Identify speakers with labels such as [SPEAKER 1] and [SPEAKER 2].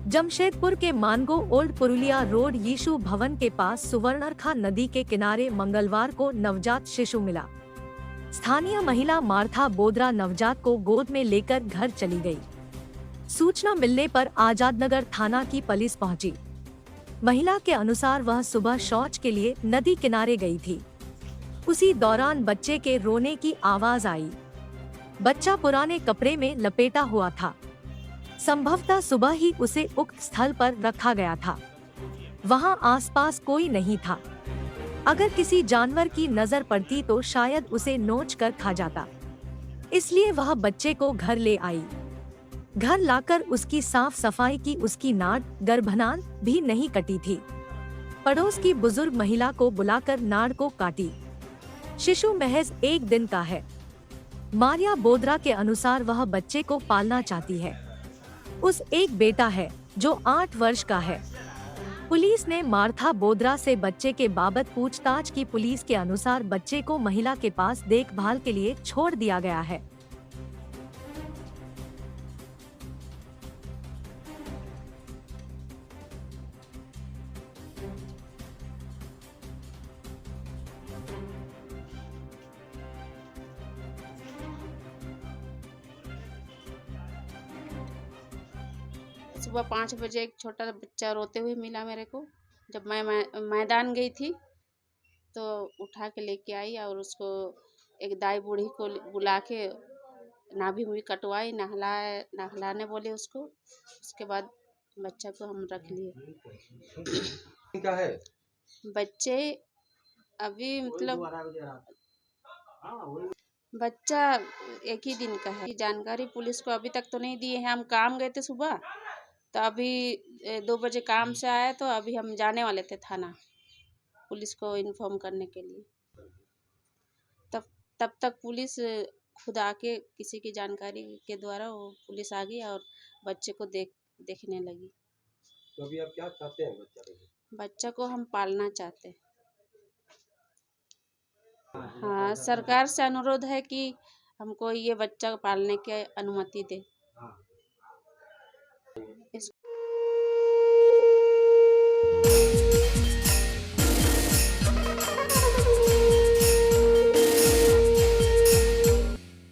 [SPEAKER 1] जमशेदपुर के Mango old Purulia road यीशु भवन के पास सुवर्णरखा नदी के किनारे मंगलवार को नवजात शिशु मिला। स्थानीय महिला मार्था बोद्रा नवजात को गोद में लेकर घर चली गई। सूचना मिलने पर आजादनगर थाना की पुलिस पहुंची। महिला के अनुसार वह सुबह शौच के लिए नदी किनारे गई थी। उसी दौरान बच्चे के रोने की आवाज आई। बच्चा पुराने कपड़े में लपेटा हुआ था। संभवतः सुबह ही उसे उक्त स्थल पर रखा गया था। वहां आसपास कोई नहीं था। अगर किसी जानवर की नजर पड़ती तो शायद उसे नोच कर खा जाता। इसलिए वह बच्चे को घर ले आई। घर लाकर उसकी साफ सफाई की। उसकी नाड़ गर्भनाल भी नहीं कटी थी। पड़ोस की बुजुर्ग महिला को बुलाकर नाड़ को काटी। शिशु महज 1 दिन का है। मारिया बोद्रा के अनुसार वह बच्चे को पालना चाहती है। उस एक बेटा है जो 8 वर्ष का है। पुलिस ने मार्था बोद्रा से बच्चे के बाबत पूछताछ की। पुलिस के अनुसार बच्चे को महिला के पास देखभाल के लिए छोड़ दिया गया है।
[SPEAKER 2] सुबह 5 बजे एक छोटा बच्चा रोते हुए मिला मेरे को। जब मैं मैदान गई थी तो उठा के लेके आई और उसको एक दाई बूढ़ी को बुला के नाभि मुभी कटवाई, नहलाने बोले उसको। उसके बाद बच्चा को हम रख लिए।
[SPEAKER 3] क्या है
[SPEAKER 2] बच्चे अभी मतलब बच्चा 1 ही दिन का है। जानकारी पुलिस को अभी तक तो नहीं दिए हैं। हम काम गए थे सुबह, तो अभी 2 बजे काम से आए तो अभी हम जाने वाले थे थाना पुलिस को इन्फॉर्म करने के लिए। तब तक पुलिस खुद आके किसी की जानकारी के द्वारा वो पुलिस आ गई और बच्चे को देखने लगी।
[SPEAKER 3] तो अभी आप क्या चाहते हैं
[SPEAKER 2] बच्चा को हम पालना चाहते हैं। हाँ, सरकार से अनुरोध है कि हमको ये बच्चा पालने की अनुमति दे।